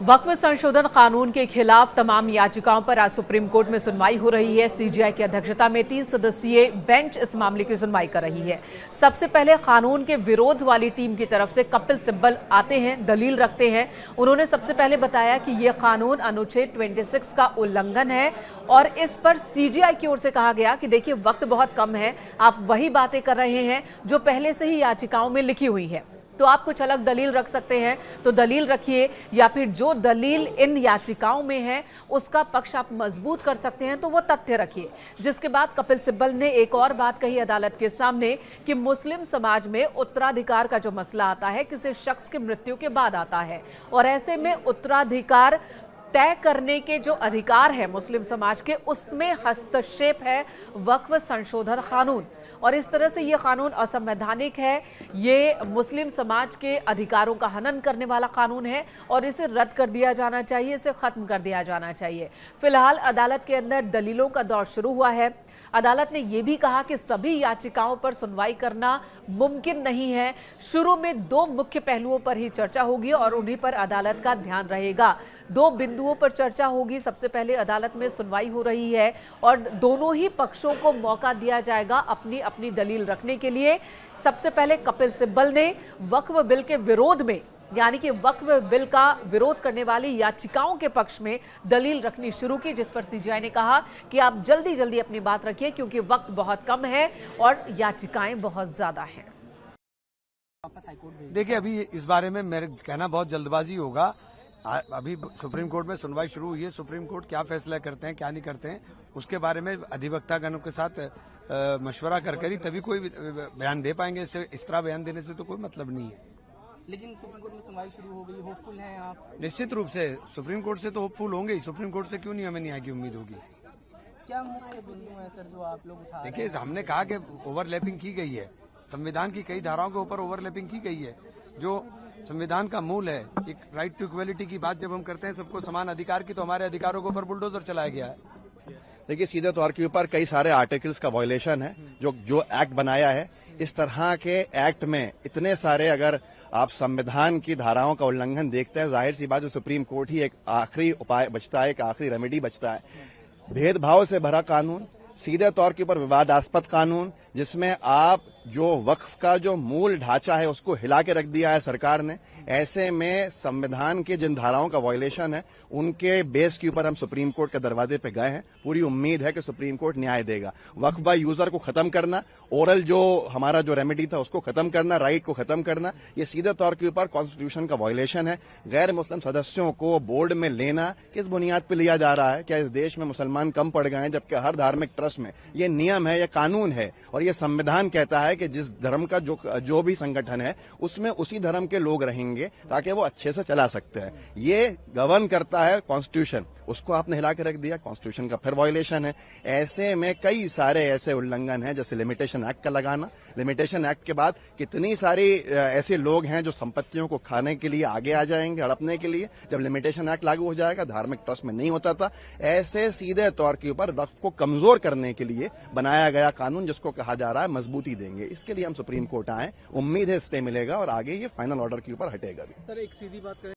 वक्फ संशोधन कानून के खिलाफ तमाम याचिकाओं पर आज सुप्रीम कोर्ट में सुनवाई हो रही है। सीजेआई की अध्यक्षता में 3 सदस्यीय बेंच इस मामले की सुनवाई कर रही है। सबसे पहले कानून के विरोध वाली टीम की तरफ से कपिल सिब्बल आते हैं, दलील रखते हैं। उन्होंने सबसे पहले बताया कि यह कानून अनुच्छेद 26 का उल्लंघन है और इस पर सीजेआई की ओर से कहा गया कि देखिए वक्त बहुत कम है, आप वही बातें कर रहे हैं जो पहले से ही याचिकाओं में लिखी हुई है, तो आप कुछ अलग दलील रख सकते हैं तो दलील रखिए, या फिर जो दलील इन याचिकाओं में है उसका पक्ष आप मजबूत कर सकते हैं तो वो तथ्य रखिए। जिसके बाद कपिल सिब्बल ने एक और बात कही अदालत के सामने कि मुस्लिम समाज में उत्तराधिकार का जो मसला आता है किसी शख्स की मृत्यु के बाद आता है और ऐसे में उत्तराधिकार तय करने के जो अधिकार है मुस्लिम समाज के, उसमें हस्तक्षेप है वक्फ संशोधन कानून और इस तरह से ये कानून असंवैधानिक है। ये मुस्लिम समाज के अधिकारों का हनन करने वाला कानून है और इसे रद्द कर दिया जाना चाहिए, इसे खत्म कर दिया जाना चाहिए। फिलहाल अदालत के अंदर दलीलों का दौर शुरू हुआ है। अदालत ने यह भी कहा कि सभी याचिकाओं पर सुनवाई करना मुमकिन नहीं है। शुरू में 2 मुख्य पहलुओं पर ही चर्चा होगी और उन्हीं पर अदालत का ध्यान रहेगा। 2 बिंदुओं पर चर्चा होगी। सबसे पहले अदालत में सुनवाई हो रही है और दोनों ही पक्षों को मौका दिया जाएगा अपनी अपनी दलील रखने के लिए। सबसे पहले कपिल सिब्बल ने वक्फ बिल के विरोध में, यानी कि वक्फ बिल का विरोध करने वाली याचिकाओं के पक्ष में दलील रखनी शुरू की, जिस पर सीजेआई ने कहा कि आप जल्दी जल्दी अपनी बात रखिए क्योंकि वक्त बहुत कम है और याचिकाएं बहुत ज्यादा हैं। देखिए, अभी इस बारे में मेरे कहना बहुत जल्दबाजी होगा। अभी सुप्रीम कोर्ट में सुनवाई शुरू हुई है। सुप्रीम कोर्ट क्या फैसला करते हैं, क्या नहीं करते हैं, उसके बारे में अधिवक्तागणों के साथ मशवरा कर ही तभी कोई बयान दे पाएंगे। इस तरह बयान देने से तो कोई मतलब नहीं है। लेकिन सुप्रीम कोर्ट में सुनवाई शुरू हो गई, होपफुल हैं आप? निश्चित रूप से सुप्रीम कोर्ट से तो होपफुल होंगे ही। सुप्रीम कोर्ट से क्यों नहीं हमें न्याय की उम्मीद होगी? क्या मुख्य बिंदु है सर जो आप लोग उठा रहे हैं? देखिए, हमने कहा कि ओवरलैपिंग की गई है, संविधान की कई धाराओं के ऊपर ओवरलैपिंग की गई है। जो संविधान का मूल है, एक राइट टू इक्वलिटी की बात जब हम करते हैं, सबको समान अधिकार की, तो हमारे अधिकारों के ऊपर बुलडोजर चलाया गया है। देखिए, सीधे तौर के ऊपर कई सारे आर्टिकल्स का वायलेशन है जो एक्ट बनाया है। इस तरह के एक्ट में इतने सारे, अगर आप संविधान की धाराओं का उल्लंघन देखते हैं, जाहिर सी बात है सुप्रीम कोर्ट ही एक आखिरी उपाय बचता है, एक आखिरी रेमेडी बचता है। भेदभाव से भरा कानून, सीधे तौर के ऊपर विवादास्पद कानून, जिसमें आप जो वक्फ का जो मूल ढांचा है उसको हिला के रख दिया है सरकार ने। ऐसे में संविधान के जिन धाराओं का वायलेशन है उनके बेस के ऊपर हम सुप्रीम कोर्ट के दरवाजे पे गए हैं। पूरी उम्मीद है कि सुप्रीम कोर्ट न्याय देगा। वक्फ बाय यूजर को खत्म करना, ओरल जो हमारा जो रेमेडी था उसको खत्म करना, राइट को खत्म करना, ये सीधे तौर के ऊपर कॉन्स्टिट्यूशन का वायलेशन है। गैर मुस्लिम सदस्यों को बोर्ड में लेना किस बुनियाद पर लिया जा रहा है? क्या इस देश में मुसलमान कम पड़ गए हैं? जबकि हर धार्मिक ट्रस्ट में ये नियम है, ये कानून है और ये संविधान कहता है कि जिस धर्म का जो भी संगठन है उसमें उसी धर्म के लोग रहेंगे ताकि वो अच्छे से चला सकते हैं। ये गवर्न करता है कॉन्स्टिट्यूशन, उसको आपने हिला के रख दिया। कॉन्स्टिट्यूशन का फिर वायलेशन है। ऐसे में कई सारे ऐसे उल्लंघन हैं, जैसे लिमिटेशन एक्ट का लगाना। लिमिटेशन एक्ट के बाद कितनी सारी ऐसे लोग हैं जो संपत्तियों को खाने के लिए आगे आ जाएंगे, हड़पने के लिए। जब लिमिटेशन एक्ट लागू हो जाएगा, धार्मिक ट्रस्ट में नहीं होता था। ऐसे सीधे तौर के ऊपर वक्फ को कमजोर करने के लिए बनाया गया कानून, जिसको कहा जा रहा है मजबूती देंगे। इसके लिए हम सुप्रीम कोर्ट आए, उम्मीद है स्टे मिलेगा और आगे ये फाइनल ऑर्डर के ऊपर हटेगा भी। सर, एक सीधी बात करें